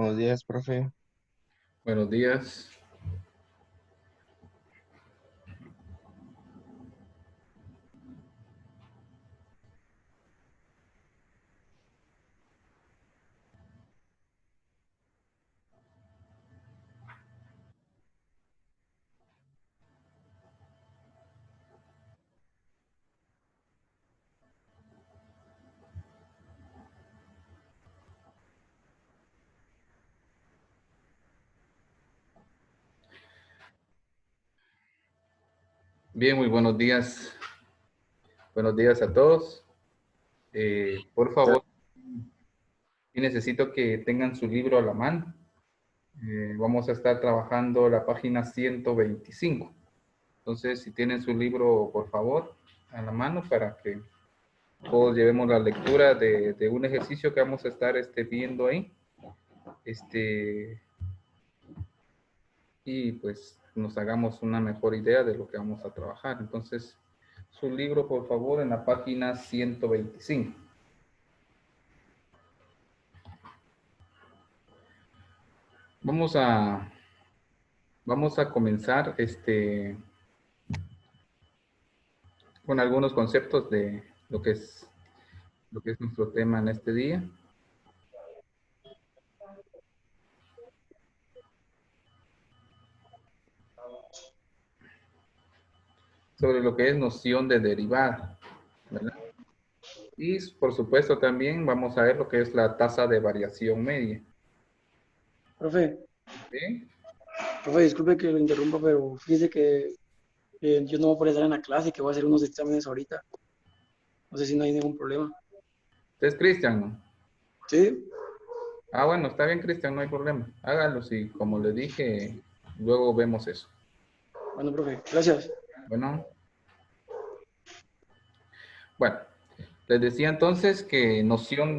Buenos días, profe. Buenos días. Bien, muy buenos días. Buenos días a todos. Por favor, y necesito que tengan su libro a la mano. Vamos a estar trabajando la página 125. Entonces, si tienen su libro, por favor, a la mano para que todos llevemos la lectura de un ejercicio que vamos a estar viendo ahí. Y pues nos hagamos una mejor idea de lo que vamos a trabajar. Entonces, su libro, por favor, en la página 125. Vamos a comenzar con algunos conceptos de lo que es nuestro tema en este día. Sobre lo que es noción de derivada, ¿verdad? Y por supuesto también vamos a ver lo que es la tasa de variación media. Profe, ¿Sí? profe, disculpe que lo interrumpa, pero fíjese que yo no voy a poder estar en la clase y que voy a hacer unos exámenes ahorita. No sé si no hay ningún problema. ¿Usted es Cristian, no? ¿Sí? Ah, bueno, está bien, Cristian, no hay problema. Hágalo, y como le dije, luego vemos eso. Bueno, profe, gracias. Bueno, bueno, les decía entonces que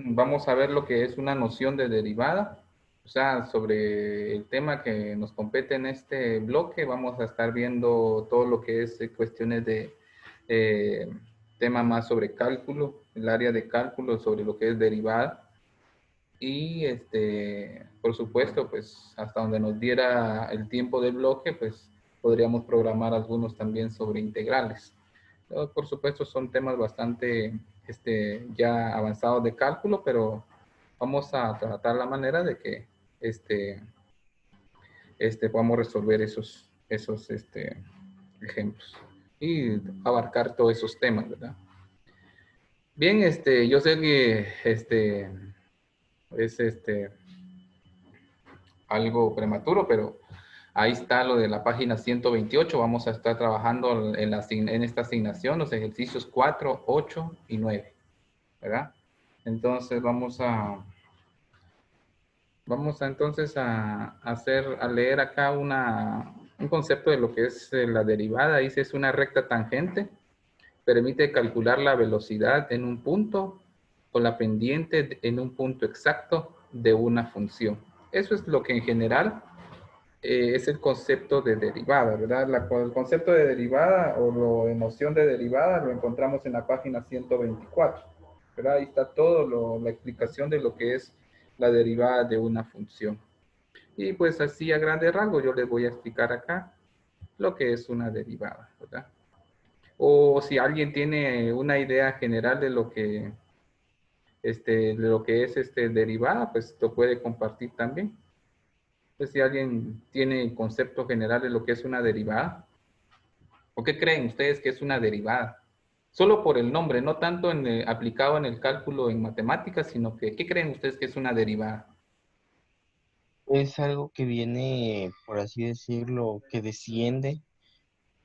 vamos a ver lo que es una noción de derivada. O sea, sobre el tema que nos compete en este bloque, vamos a estar viendo todo lo que es cuestiones de eh, tema más sobre cálculo, el área de cálculo sobre lo que es derivada. Y por supuesto, pues hasta donde nos diera el tiempo del bloque, pues podríamos programar algunos también sobre integrales. Por supuesto, son temas bastante ya avanzados de cálculo, pero vamos a tratar la manera de que podamos resolver esos ejemplos y abarcar todos esos temas, ¿verdad? Bien, yo sé que es algo prematuro, pero ahí está lo de la página 128. Vamos a estar trabajando en esta asignación los ejercicios 4, 8 y 9, ¿verdad? Entonces vamos a entonces a leer acá un concepto de lo que es la derivada. Dice, es una recta tangente, permite calcular la velocidad en un punto o la pendiente en un punto exacto de una función. Eso es lo que en general es el concepto de derivada, ¿verdad? El concepto de derivada o la noción de derivada lo encontramos en la página 124, ¿verdad? Ahí está todo la explicación de lo que es la derivada de una función. Y pues así a grandes rasgos yo les voy a explicar acá lo que es una derivada, ¿verdad? O si alguien tiene una idea general de lo que, es derivada, pues lo puede compartir también. Pues si alguien tiene concepto general de lo que es una derivada, ¿o qué creen ustedes que es una derivada? Solo por el nombre, no tanto aplicado en el cálculo en matemáticas, sino que, ¿qué creen ustedes que es una derivada? Es algo que viene, por así decirlo, que desciende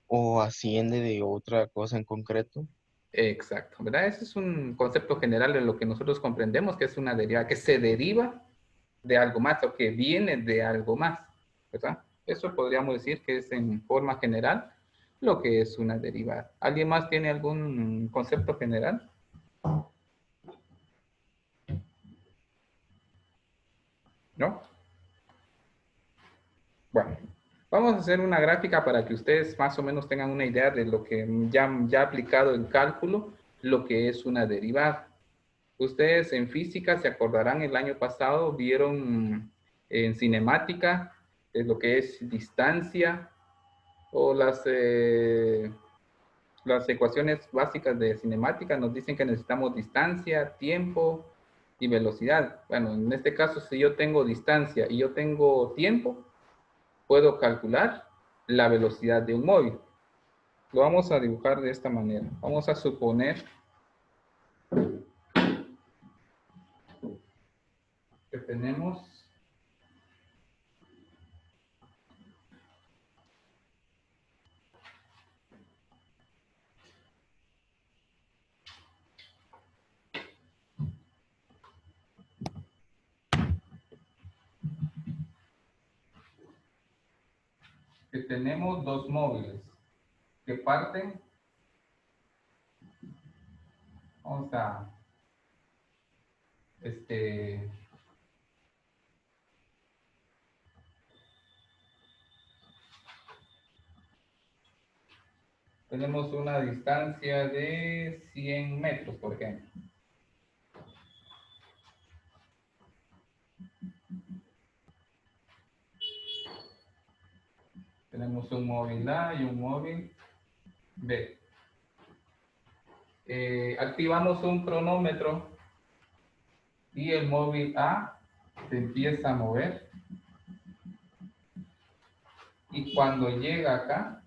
o asciende de otra cosa en concreto. Exacto, ¿verdad? Ese es un concepto general de lo que nosotros comprendemos que es una derivada, que se deriva de algo más o que viene de algo más, ¿verdad? Eso podríamos decir que es en forma general lo que es una derivada. ¿Alguien más tiene algún concepto general? ¿No? Bueno, vamos a hacer una gráfica para que ustedes más o menos tengan una idea de lo que ya aplicado en cálculo, lo que es una derivada. Ustedes en física se acordarán el año pasado vieron En cinemática es lo que es distancia, o las ecuaciones básicas de cinemática nos dicen que necesitamos distancia, tiempo y velocidad. Bueno, en este caso, si yo tengo distancia y yo tengo tiempo, puedo calcular la velocidad de un móvil. Lo vamos a dibujar de esta manera. Vamos a suponer que tenemos dos móviles que parten. Vamos a tenemos una distancia de 100 metros, por ejemplo. Tenemos un móvil A y un móvil B. Activamos un cronómetro y el móvil A se empieza a mover. Y cuando llega acá,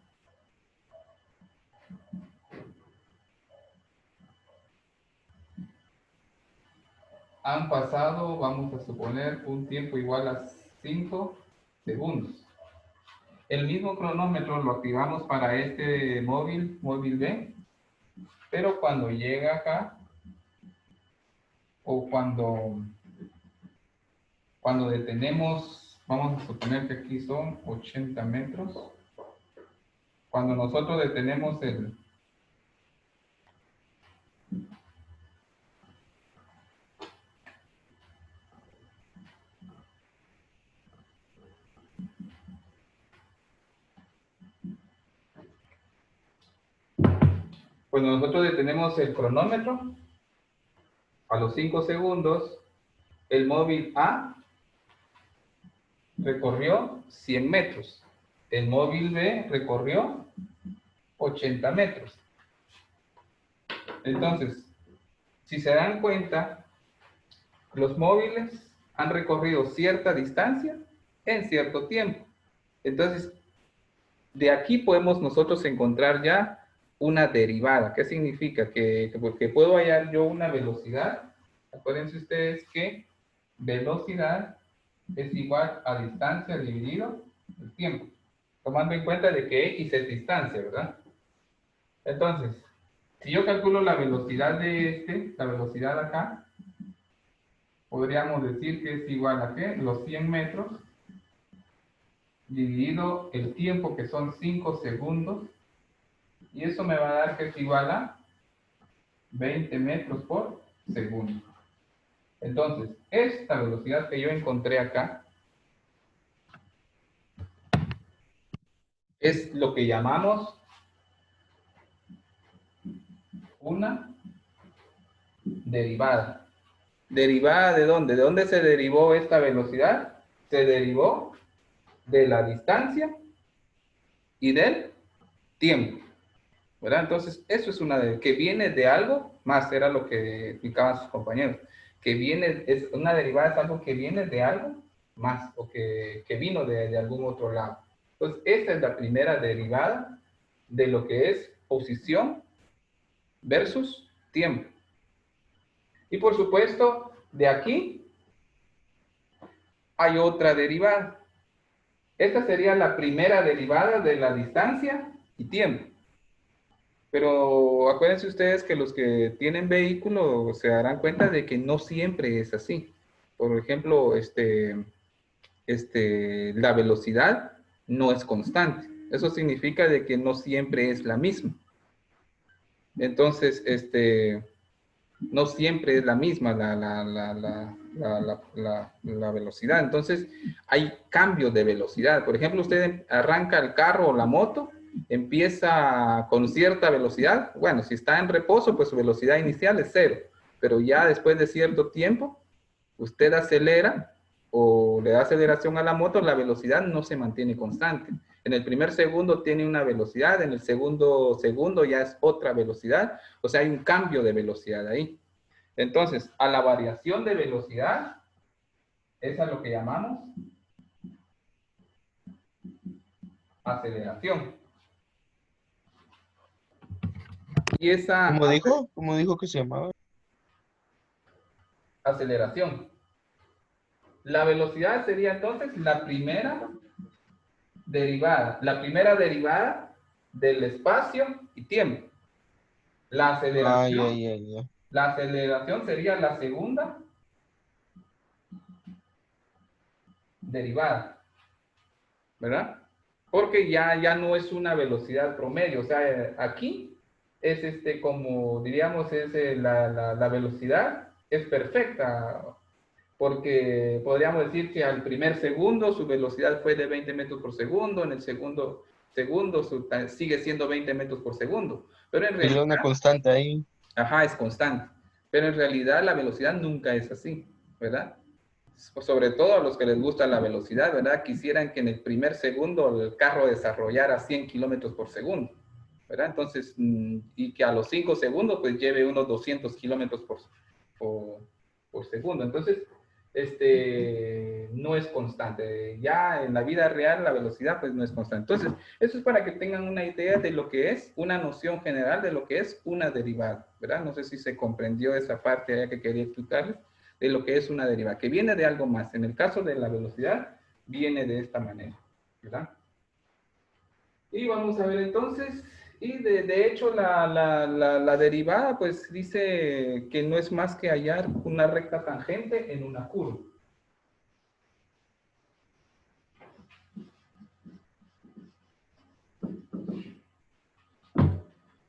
han pasado, vamos a suponer, un tiempo igual a 5 segundos. El mismo cronómetro lo activamos para este móvil B, pero cuando llega acá, o cuando detenemos, vamos a suponer que aquí son 80 metros. Cuando nosotros detenemos cuando nosotros detenemos el cronómetro, a los 5 segundos, el móvil A recorrió 100 metros. El móvil B recorrió 80 metros. Entonces, si se dan cuenta, los móviles han recorrido cierta distancia en cierto tiempo. Entonces, de aquí podemos nosotros encontrar ya una derivada. ¿Qué significa? Que puedo hallar yo una velocidad. Acuérdense ustedes que velocidad es igual a distancia dividido el tiempo. Tomando en cuenta de que X es distancia, ¿verdad? Entonces, si yo calculo la velocidad de la velocidad acá, podríamos decir que es igual a ¿qué? Los 100 metros dividido el tiempo, que son 5 segundos, y eso me va a dar que es igual a 20 metros por segundo. Entonces, esta velocidad que yo encontré acá es lo que llamamos una derivada. ¿Derivada de dónde? ¿De dónde se derivó esta velocidad? Se derivó de la distancia y del tiempo, ¿verdad? Entonces, eso es que viene de algo más, era lo que explicaban sus compañeros, que viene, es una derivada, es algo que viene de algo más, o que vino de algún otro lado. Entonces, esta es la primera derivada de lo que es posición versus tiempo. Y por supuesto, de aquí hay otra derivada. Esta sería la primera derivada de la distancia y tiempo. Pero acuérdense ustedes que los que tienen vehículo se darán cuenta de que no siempre es así. Por ejemplo, la velocidad no es constante. Eso significa de que no siempre es la misma. Entonces, no siempre es la misma la velocidad. Entonces, hay cambios de velocidad. Por ejemplo, usted arranca el carro o la moto, empieza con cierta velocidad. Bueno, si está en reposo, pues su velocidad inicial es 0. Pero ya después de cierto tiempo, usted acelera o le da aceleración a la moto, la velocidad no se mantiene constante. En el primer segundo tiene una velocidad, en el segundo segundo ya es otra velocidad, o sea, hay un cambio de velocidad ahí. Entonces, a la variación de velocidad, es a lo que llamamos aceleración. Y esa ¿Cómo dijo que se llamaba? aceleración. La velocidad sería entonces la primera derivada del espacio y tiempo. La aceleración, Ya. la aceleración sería la segunda derivada, ¿verdad? Porque ya no es una velocidad promedio, o sea, aquí es como diríamos, es la velocidad es perfecta, porque podríamos decir que al primer segundo su velocidad fue de 20 metros por segundo, en el segundo segundo sigue siendo 20 metros por segundo, pero en Sería una realidad, constante ahí. ajá, es constante, pero en realidad la velocidad nunca es así, ¿verdad? Sobre todo a los que les gusta la velocidad, ¿verdad? Quisieran que en el primer segundo el carro desarrollara 100 kilómetros por segundo, ¿verdad? Entonces, y que a los 5 segundos pues lleve unos 200 kilómetros por segundo. Entonces, no es constante. Ya en la vida real la velocidad pues no es constante. Entonces, eso es para que tengan una idea de lo que es, una noción general de lo que es una derivada, ¿verdad? No sé si se comprendió esa parte que quería explicarles de lo que es una derivada, que viene de algo más. En el caso de la velocidad, viene de esta manera, ¿verdad? Y vamos a ver entonces, y de hecho la derivada pues dice que no es más que hallar una recta tangente en una curva.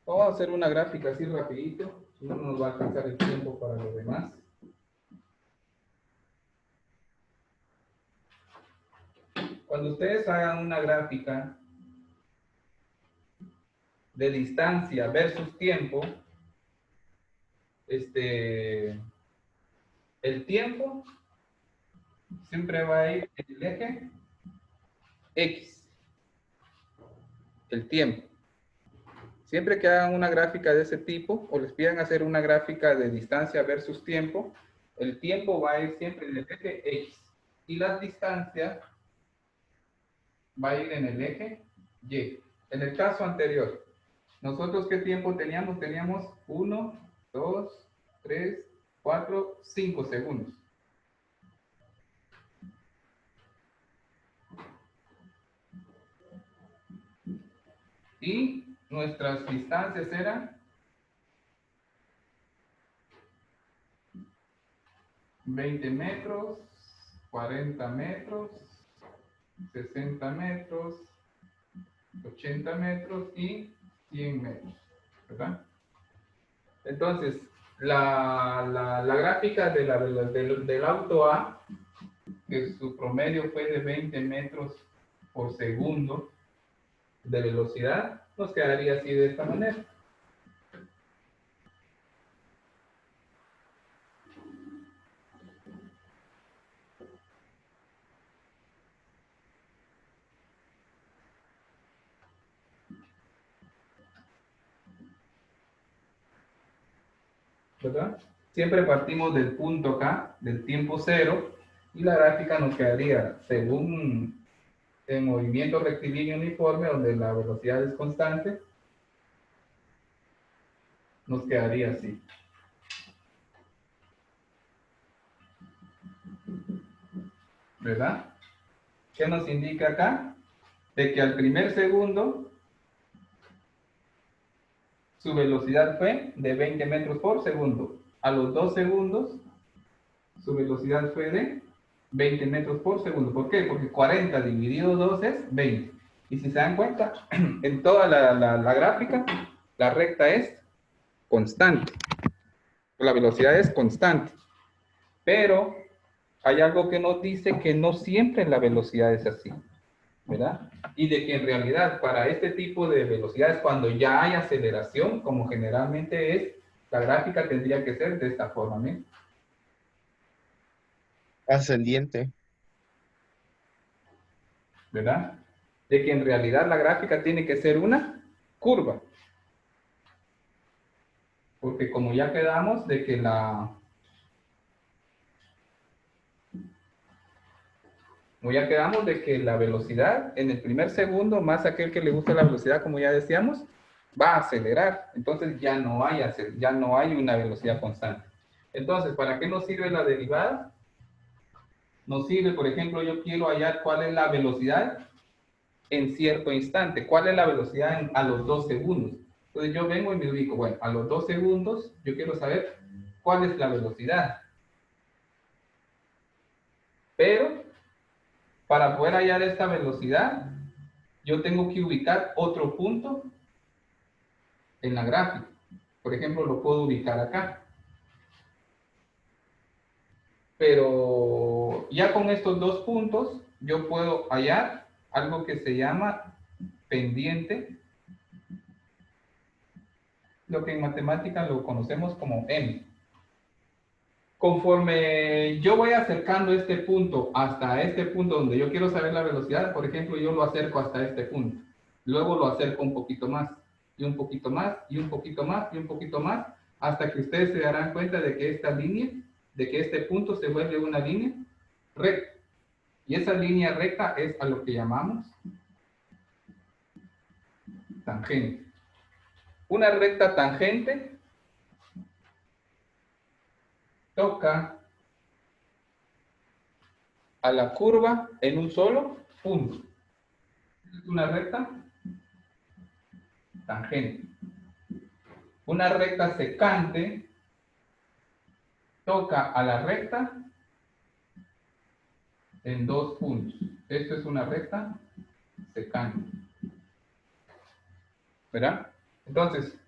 Vamos a hacer una gráfica así rapidito, si no nos va a alcanzar el tiempo para lo demás. Cuando ustedes hagan una gráfica de distancia versus tiempo, el tiempo siempre va a ir en el eje X, el tiempo. Siempre que hagan una gráfica de ese tipo o les pidan hacer una gráfica de distancia versus tiempo, el tiempo va a ir siempre en el eje X y las distancias va a ir en el eje Y. En el caso anterior, nosotros ¿qué tiempo teníamos? Teníamos 1, 2, 3, 4, 5 segundos. Y nuestras distancias eran 20 metros, 40 metros, 60 metros, 80 metros y 100 metros, ¿verdad? Entonces, la gráfica del auto A, que su promedio fue de 20 metros por segundo de velocidad, nos quedaría así de esta manera. ¿Verdad? Siempre partimos del punto K, del tiempo cero, y la gráfica nos quedaría según el movimiento rectilíneo uniforme, donde la velocidad es constante, nos quedaría así. ¿Verdad? ¿Qué nos indica acá? De que al primer segundo su velocidad fue de 20 metros por segundo. A los 2 segundos su velocidad fue de 20 metros por segundo. ¿Por qué? Porque 40 dividido 2 es 20. Y si se dan cuenta, en toda la gráfica, la recta es constante. La velocidad es constante. Pero hay algo que nos dice que no siempre la velocidad es así, ¿verdad? Y de que en realidad para este tipo de velocidades, cuando ya hay aceleración, como generalmente es, la gráfica tendría que ser de esta forma, ¿no? Ascendiente. ¿verdad? De que en realidad la gráfica tiene que ser una curva. Porque como ya quedamos de que la velocidad en el primer segundo, más aquel que le gusta la velocidad, como ya decíamos, va a acelerar. Entonces ya no hay una velocidad constante. Entonces, ¿para qué nos sirve la derivada? Nos sirve, por ejemplo, yo quiero hallar cuál es la velocidad en cierto instante. ¿Cuál es la velocidad a los 2 segundos? Entonces yo vengo y me ubico, bueno, a los 2 segundos yo quiero saber cuál es la velocidad. Pero para poder hallar esta velocidad, yo tengo que ubicar otro punto en la gráfica. Por ejemplo, lo puedo ubicar acá. Pero ya con estos dos puntos, yo puedo hallar algo que se llama pendiente, lo que en matemática lo conocemos como M. Conforme yo voy acercando este punto hasta este punto donde yo quiero saber la velocidad, por ejemplo, yo lo acerco hasta este punto. Luego lo acerco un poquito más, y un poquito más, y un poquito más, y un poquito más, hasta que ustedes se darán cuenta de que esta línea, de que este punto se vuelve una línea recta. Y esa línea recta es a lo que llamamos tangente. Una recta tangente toca a la curva en un solo punto. Es una recta tangente. Una recta secante toca a la recta en dos puntos. Esto es una recta secante. ¿Verdad? Entonces,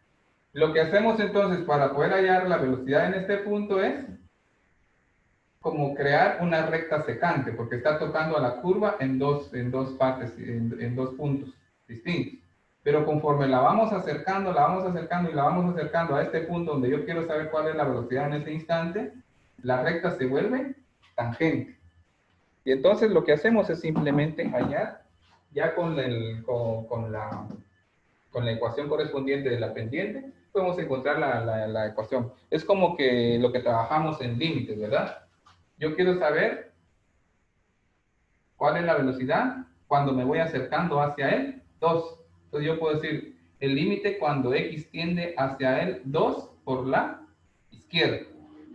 lo que hacemos entonces para poder hallar la velocidad en este punto es como crear una recta secante, porque está tocando a la curva en dos partes, en dos puntos distintos. Pero conforme la vamos acercando y la vamos acercando a este punto donde yo quiero saber cuál es la velocidad en ese instante, la recta se vuelve tangente. Y entonces lo que hacemos es simplemente hallar, ya con la ecuación correspondiente de la pendiente, podemos encontrar la ecuación. Es como que lo que trabajamos en límites, ¿verdad? Yo quiero saber cuál es la velocidad cuando me voy acercando hacia él, 2. Entonces yo puedo decir el límite cuando x tiende hacia él 2 por la izquierda.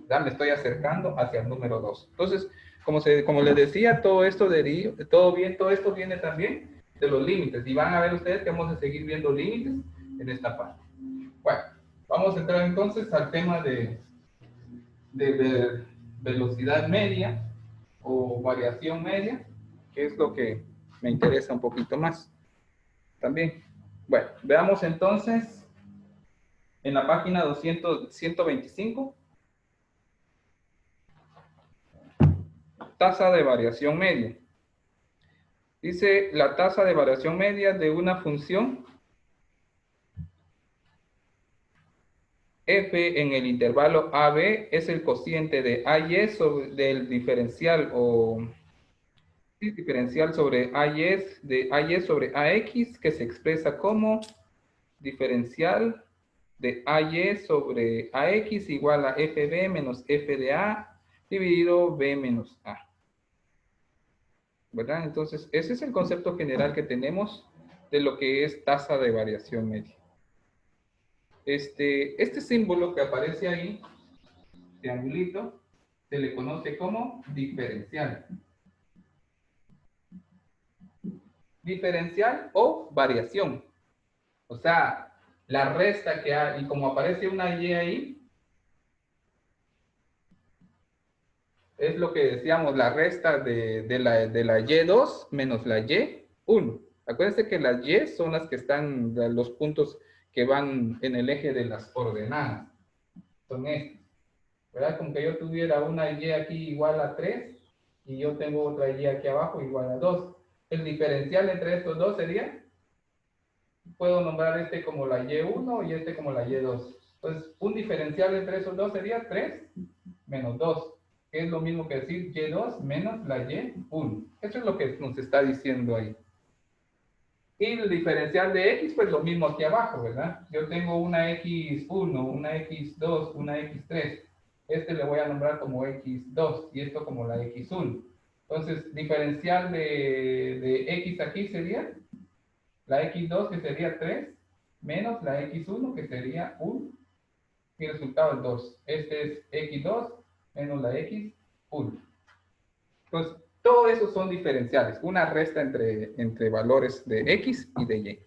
¿Verdad? Me estoy acercando hacia el número 2. Entonces, como les decía, todo esto viene también de los límites. Y van a ver ustedes que vamos a seguir viendo límites en esta parte. Bueno, vamos a entrar entonces al tema de velocidad media o variación media, que es lo que me interesa un poquito más también. Bueno, veamos entonces en la página 125, tasa de variación media. Dice la tasa de variación media de una función f en el intervalo AB es el cociente de AY del diferencial diferencial sobre AY de AY sobre AX, que se expresa como diferencial de AY sobre AX igual a FB menos F de A dividido B menos A. ¿Verdad? Entonces, ese es el concepto general que tenemos de lo que es tasa de variación media. Este símbolo que aparece ahí, triangulito, se le conoce como diferencial. Diferencial o variación. O sea, la resta que hay, y como aparece una y ahí, es lo que decíamos, la resta de la y2 menos la y1. Acuérdense que las y son las que están, los puntos que van en el eje de las ordenadas. Son estos. ¿Verdad? Como que yo tuviera una y aquí igual a 3 y yo tengo otra y aquí abajo igual a 2. El diferencial entre estos dos sería, puedo nombrar este como la y1 y este como la y2. Entonces, un diferencial entre esos dos sería 3 menos 2. que es lo mismo que decir Y2 menos la Y1. Eso es lo que nos está diciendo ahí. Y el diferencial de X, pues lo mismo aquí abajo, ¿verdad? Yo tengo una X1, una X2, una X3. Este le voy a nombrar como X2 y esto como la X1. Entonces, diferencial de X aquí sería la X2, que sería 3, menos la X1, que sería 1, y el resultado es 2. Este es X2 menos la X1. Entonces, todo eso son diferenciales, una resta entre valores de X y de Y.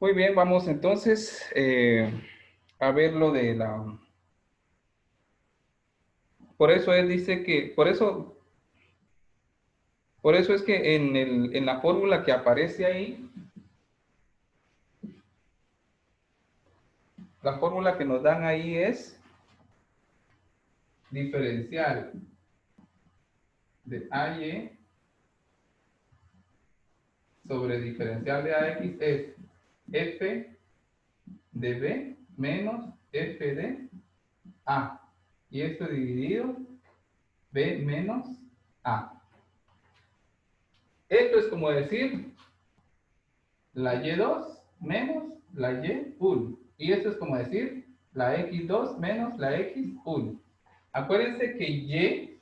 Muy bien, vamos entonces a ver lo de la... Por eso él dice que, por eso es que en la fórmula que aparece ahí, la fórmula que nos dan ahí es diferencial de AY sobre diferencial de AX es F de B menos F de A. Y esto dividido B menos A. Esto es como decir la Y2 menos la Y1. Y esto es como decir la X2 menos la X1. Acuérdense que Y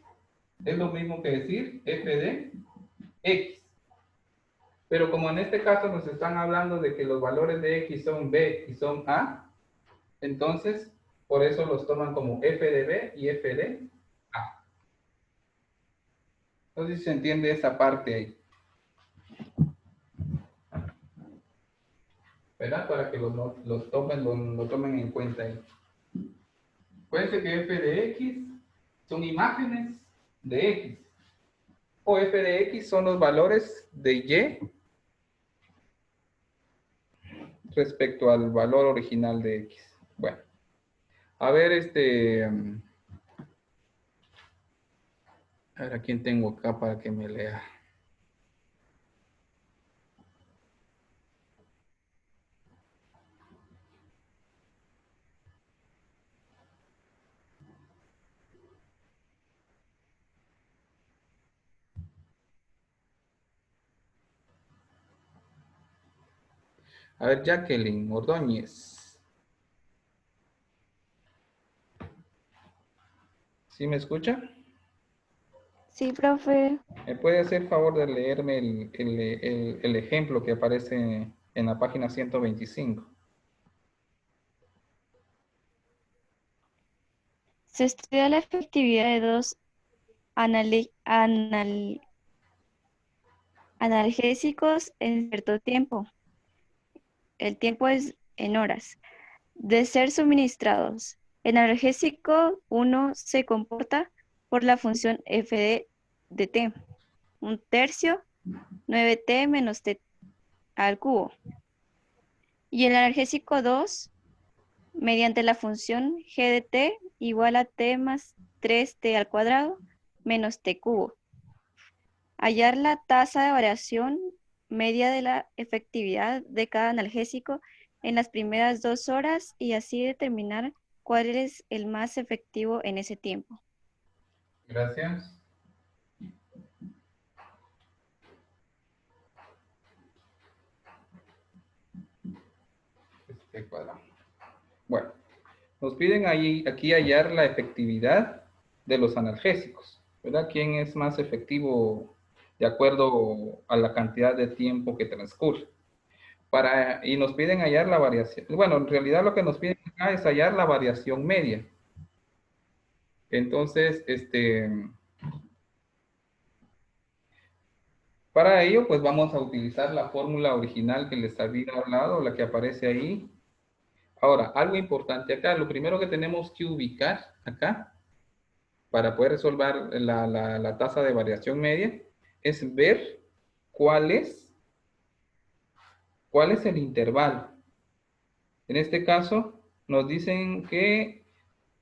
es lo mismo que decir F de X. Pero como en este caso nos están hablando de que los valores de X son B y son A, entonces por eso los toman como F de B y F de A. Entonces se entiende esa parte ahí, ¿verdad? Para que los tomen, lo tomen en cuenta ahí. Acuérdense que F de X son imágenes de X. O F de X son los valores de Y respecto al valor original de X. Bueno, a ver, a ver a quién tengo acá para que me lea. A ver, Jacqueline Ordóñez. ¿Sí me escucha? Sí, profe. ¿Me puede hacer el favor de leerme el ejemplo que aparece en la página 125? Se estudia la efectividad de dos analgésicos en cierto tiempo. El tiempo es en horas. De ser suministrados. El analgésico 1 se comporta por la función f de t. Un tercio, 9t menos t al cubo. Y el analgésico 2, mediante la función g de t igual a t más 3t al cuadrado menos t cubo. Hallar la tasa de variación media de la efectividad de cada analgésico en las primeras 2 horas y así determinar cuál es el más efectivo en ese tiempo. Gracias. Este cuadrado. Bueno, nos piden aquí hallar la efectividad de los analgésicos, ¿verdad? ¿Quién es más efectivo de acuerdo a la cantidad de tiempo que transcurre? Y nos piden hallar la variación. Bueno, en realidad lo que nos piden acá es hallar la variación media. Entonces, para ello, pues vamos a utilizar la fórmula original que les había hablado, la que aparece ahí. Ahora, algo importante acá, lo primero que tenemos que ubicar acá, para poder resolver la tasa de variación media, es ver cuál es el intervalo. En este caso, nos dicen que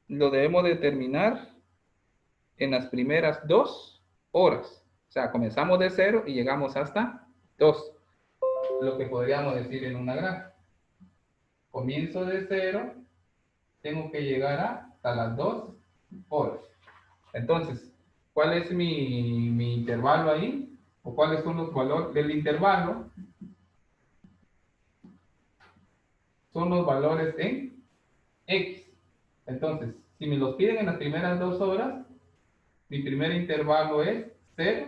lo debemos determinar en las primeras 2 horas. O sea, comenzamos de 0 y llegamos hasta 2. Lo que podríamos decir en una gráfica. Comienzo de 0, tengo que llegar a hasta las 2 horas. Entonces, ¿cuál es mi intervalo ahí? ¿O cuáles son los valores del intervalo? Son los valores en X. Entonces, si me los piden en las primeras 2 horas, mi primer intervalo es 0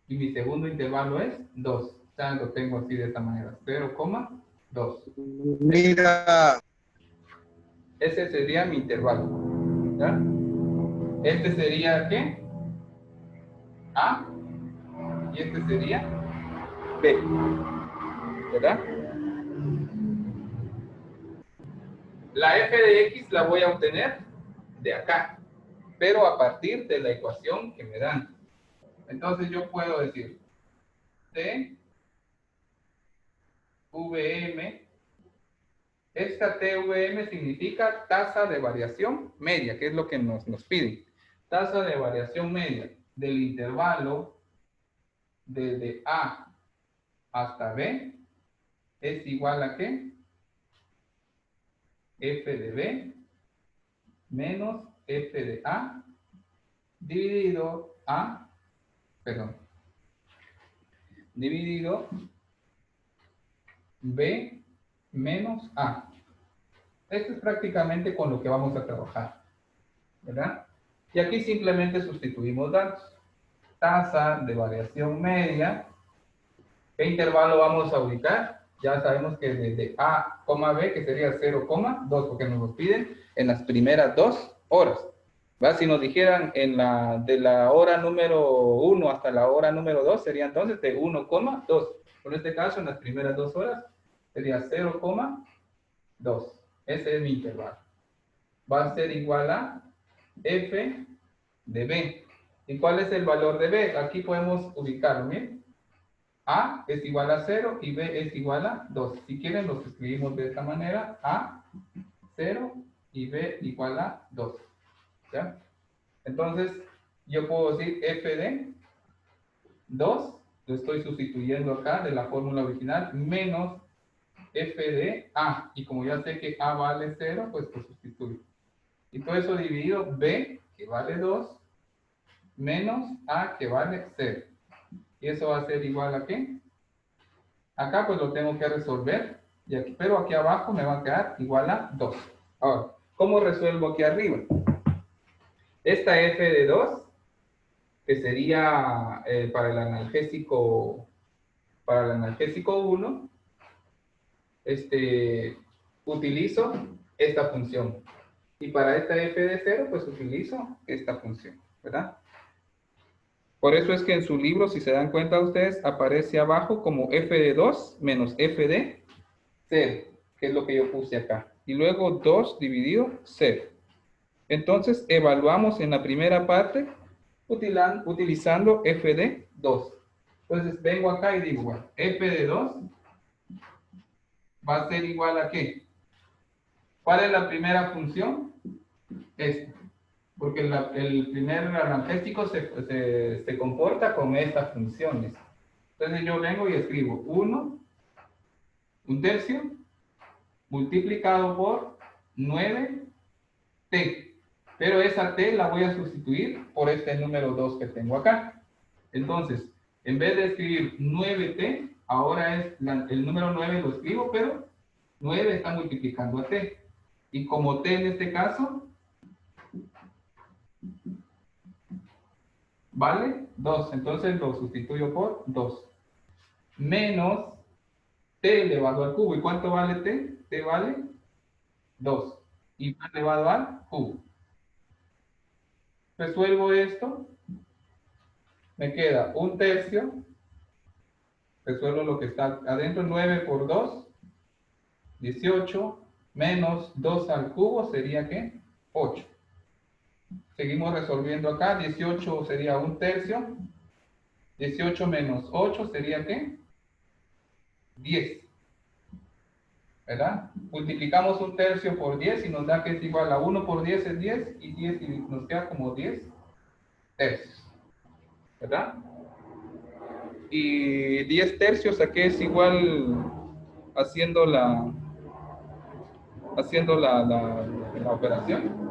y mi segundo intervalo es 2. Ya lo tengo así de esta manera, 0,2. Mira, Ese sería mi intervalo. ¿Ya? Este sería ¿qué? A y este sería B. ¿Verdad? La f de x la voy a obtener de acá, pero a partir de la ecuación que me dan. Entonces yo puedo decir T, VM, esta TVM significa tasa de variación media, que es lo que nos piden. Tasa de variación media del intervalo desde A hasta B es igual a ¿qué? F de B menos F de A dividido dividido B menos A. Esto es prácticamente con lo que vamos a trabajar, ¿verdad? Y aquí simplemente sustituimos datos. Tasa de variación media. ¿Qué intervalo vamos a ubicar? Ya sabemos que desde A, B, que sería 0,2, porque nos lo piden en las primeras 2 horas. ¿Va? Si nos dijeran de la hora número 1 hasta la hora número 2, sería entonces de 1,2. En este caso, en las primeras 2 horas, sería 0,2. Ese es mi intervalo. Va a ser igual a F de B. ¿Y cuál es el valor de B? Aquí podemos ubicarlo, ¿bien? A es igual a 0 y B es igual a 2. Si quieren, los escribimos de esta manera. A, 0 y B igual a 2. ¿Ya? Entonces, yo puedo decir F de 2, lo estoy sustituyendo acá de la fórmula original, menos F de A. Y como ya sé que A vale 0, pues lo sustituyo. Y todo eso dividido B, que vale 2, menos A, que vale 0. Y eso va a ser igual a ¿qué? Acá pues lo tengo que resolver, y aquí, pero aquí abajo me va a quedar igual a 2. Ahora, ¿cómo resuelvo aquí arriba? Esta F de 2, que sería para el analgésico 1, utilizo esta función. Y para esta F de 0, pues utilizo esta función, ¿verdad? Por eso es que en su libro, si se dan cuenta ustedes, aparece abajo como F de 2 menos F de 0, que es lo que yo puse acá. Y luego 2 dividido 0. Entonces, evaluamos en la primera parte utilizando F de 2. Entonces, vengo acá y digo, bueno, F de 2 va a ser igual a ¿qué? ¿Cuál es la primera función? Esta. Porque el primer analgésico se comporta con estas funciones. Entonces yo vengo y escribo 1, 1/3, multiplicado por 9t. Pero esa t la voy a sustituir por este número 2 que tengo acá. Entonces, en vez de escribir 9t, ahora es el número 9 lo escribo, pero 9 está multiplicando a t. Y como t en este caso vale 2, entonces lo sustituyo por 2. Menos t elevado al cubo. ¿Y cuánto vale t? T vale 2. Y va elevado al cubo. Resuelvo esto. Me queda 1/3. Resuelvo lo que está adentro. 9 por 2. 18. Menos 2 al cubo sería ¿qué? 8. Seguimos resolviendo acá. 18 sería 1/3. 18 menos 8 sería ¿qué? 10. ¿Verdad? Multiplicamos 1/3 por 10 y nos da que es igual a 1 por 10 es 10 y 10 y nos queda como 10 tercios. ¿Verdad? Y 10 tercios aquí es igual haciendo la operación.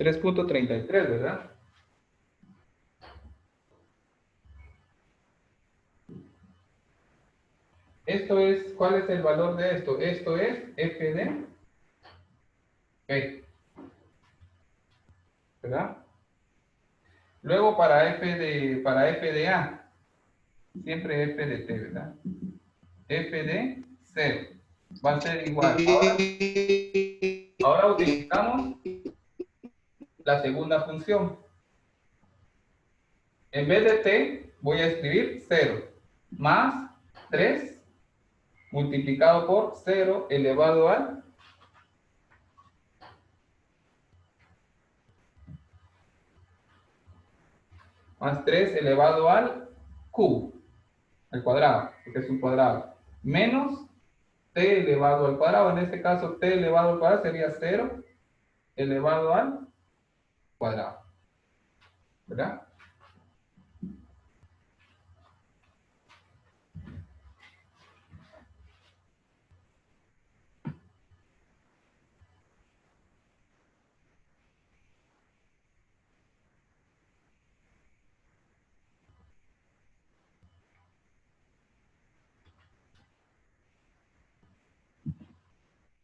3.33, ¿verdad? Esto es, ¿cuál es el valor de esto? Esto es f de p, ¿verdad? Luego para f de a, siempre f de t, ¿verdad? F de 0 va a ser igual. Ahora utilizamos la segunda función. En vez de t, voy a escribir 0 más 3 multiplicado por 0 elevado al más 3 elevado al cubo, al cuadrado, porque es un cuadrado, menos t elevado al cuadrado. En este caso, t elevado al cuadrado sería 0 elevado al cuadrado, ¿verdad?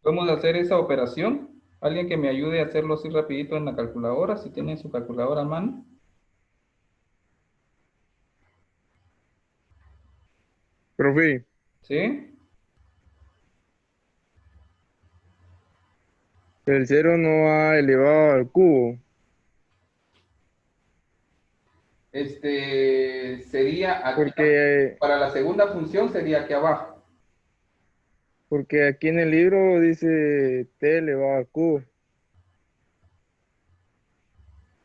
Podemos hacer esa operación. Alguien que me ayude a hacerlo así rapidito en la calculadora, si tiene su calculadora a mano. Profe, ¿Sí? el cero no va elevado al cubo, Sería aquí, porque, para la segunda función sería aquí abajo. porque aquí en el libro dice t elevado al cubo.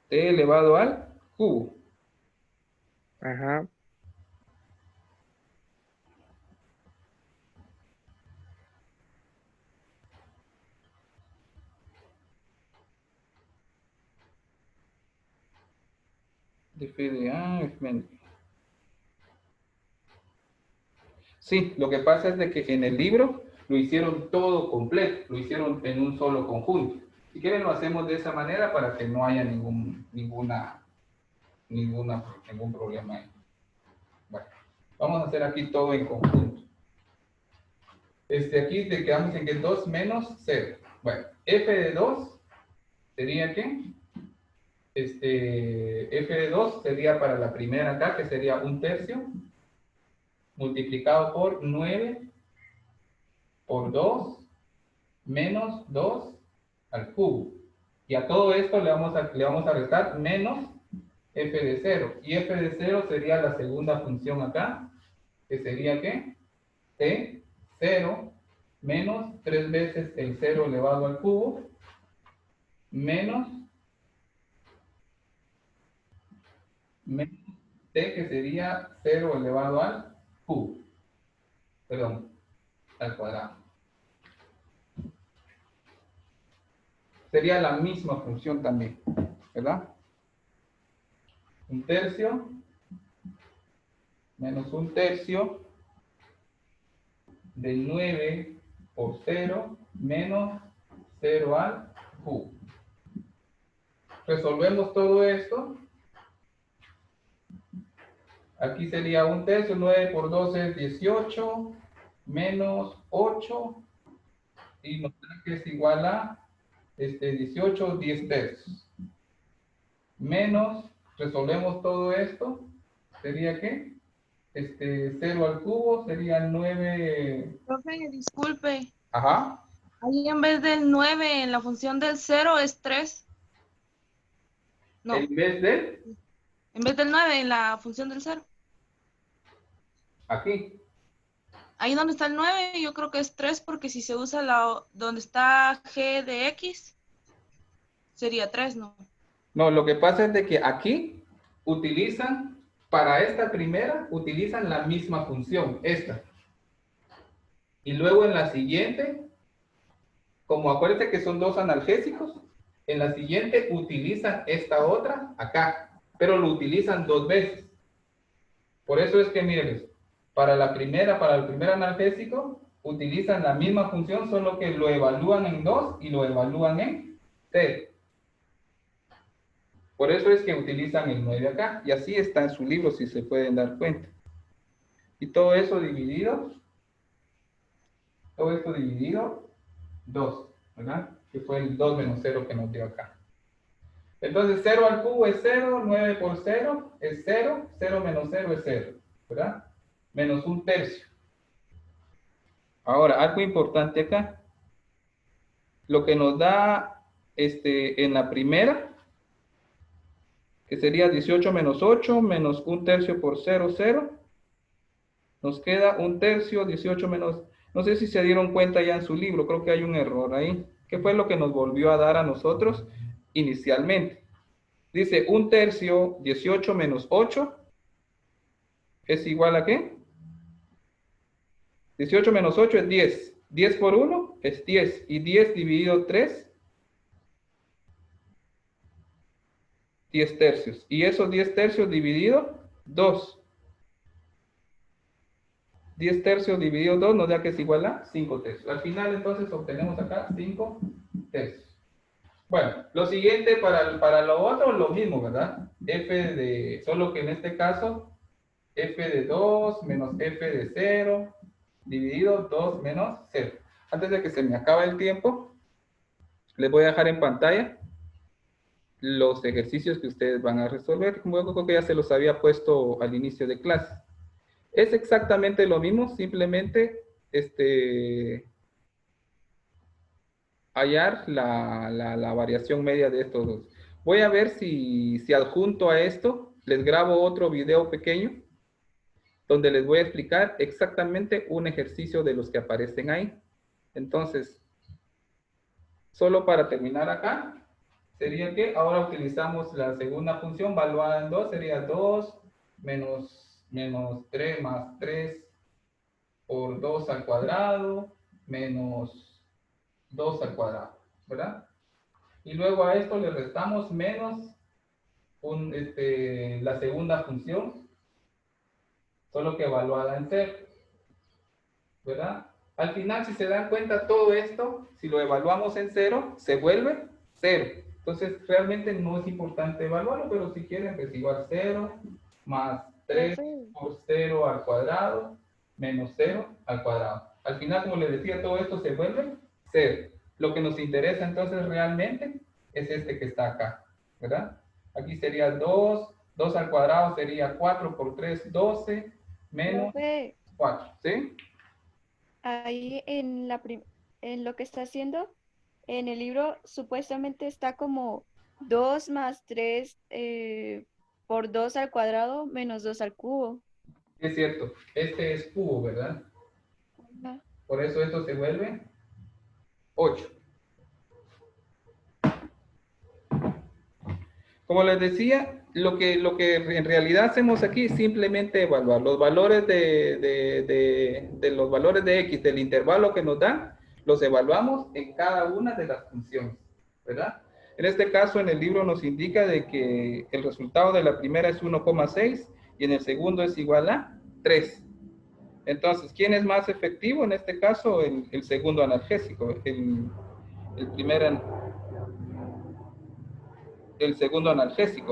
T elevado al cubo. Ajá. De F de A, F menos. Sí, lo que pasa es de que en el libro lo hicieron todo completo, lo hicieron en un solo conjunto. Si quieren lo hacemos de esa manera para que no haya ningún problema ahí. Bueno, vamos a hacer aquí todo en conjunto. Aquí te quedamos en que 2 menos 0. Bueno, f de 2 sería ¿qué? F de 2 sería para la primera acá, que sería 1/3, multiplicado por 9 por 2 menos 2 al cubo. Y a todo esto le vamos a restar menos f de 0. Y f de 0 sería la segunda función acá, que sería ¿qué? T, 0, menos 3 veces el 0 elevado al cubo, menos t, que sería 0 elevado al cubo. Perdón, al cuadrado. Sería la misma función también, ¿verdad? 1/3 menos 1/3 de 9 por 0 menos 0 al cubo. Resolvemos todo esto. Aquí sería 1/3, 9 por 12 es 18, menos 8, y nos da que es igual a 18, 10/3. Menos, resolvemos todo esto, sería ¿qué? 0 al cubo sería 9. Profe, disculpe. Ajá. Ahí en vez del 9 en la función del 0 es 3. No, En vez de en vez del 9 en la función del 0. aquí. Ahí donde está el 9 yo creo que es 3 porque si se usa donde está g de x sería 3, ¿no? No, lo que pasa es de que aquí utilizan, para esta primera, utilizan la misma función, esta. Y luego en la siguiente, como acuérdense que son dos analgésicos, en la siguiente utilizan esta otra acá, pero lo utilizan 2 veces. Por eso es que, miren, para el primer analgésico, utilizan la misma función, solo que lo evalúan en 2 y lo evalúan en 0. Por eso es que utilizan el 9 acá. Y así está en su libro, si se pueden dar cuenta. Y todo eso dividido, 2, ¿verdad? Que fue el 2 menos 0 que nos dio acá. Entonces 0 al cubo es 0, 9 por 0 es 0, 0 menos 0 es 0, ¿verdad? Menos 1/3. Ahora, algo importante acá. Lo que nos da en la primera, que sería 18 menos 8, menos 1/3 por 0, 0. Nos queda 1/3, 18 menos... No sé si se dieron cuenta ya en su libro, creo que hay un error ahí. ¿Qué fue lo que nos volvió a dar a nosotros inicialmente? Dice 1/3, 18 menos 8, ¿es igual a qué? 18 menos 8 es 10. 10 por 1 es 10. Y 10 dividido 3, 10 tercios. Y esos 10 tercios dividido 2. 10 tercios dividido 2 nos da que es igual a 5 tercios. Al final entonces obtenemos acá 5 tercios. Bueno, lo siguiente para lo otro, lo mismo, ¿verdad? Solo que en este caso, f de 2 menos f de 0 dividido 2 menos 0. Antes de que se me acabe el tiempo, les voy a dejar en pantalla los ejercicios que ustedes van a resolver. Como yo creo que ya se los había puesto al inicio de clase. Es exactamente lo mismo, simplemente hallar la variación media de estos dos. Voy a ver si adjunto a esto, les grabo otro video pequeño, donde les voy a explicar exactamente un ejercicio de los que aparecen ahí. Entonces, solo para terminar acá, sería que ahora utilizamos la segunda función valuada en 2, sería 2 menos 3 más 3 por 2 al cuadrado menos 2 al cuadrado, ¿verdad? Y luego a esto le restamos menos la segunda función, solo que evaluada en 0, ¿verdad? Al final, si se dan cuenta, todo esto, si lo evaluamos en 0, se vuelve 0. Entonces, realmente no es importante evaluarlo, pero si quieren, pues igual 0 más 3 por 0 al cuadrado menos 0 al cuadrado. Al final, como les decía, todo esto se vuelve 0. Lo que nos interesa entonces realmente es este que está acá, ¿verdad? Aquí sería 2 al cuadrado sería 4 por 3, 12, menos 4, ¿sí? Ahí en lo que está haciendo, en el libro supuestamente está como 2 más 3 por 2 al cuadrado menos 2 al cubo. Es cierto, este es cubo, ¿verdad? Ajá. Por eso esto se vuelve 8. Como les decía, lo que en realidad hacemos aquí es simplemente evaluar los valores de los valores de x del intervalo que nos dan, los evaluamos en cada una de las funciones, ¿verdad? En este caso, en el libro nos indica de que el resultado de la primera es 1,6 y en el segundo es igual a 3. Entonces, ¿quién es más efectivo? En este caso, el segundo analgésico, el segundo analgésico.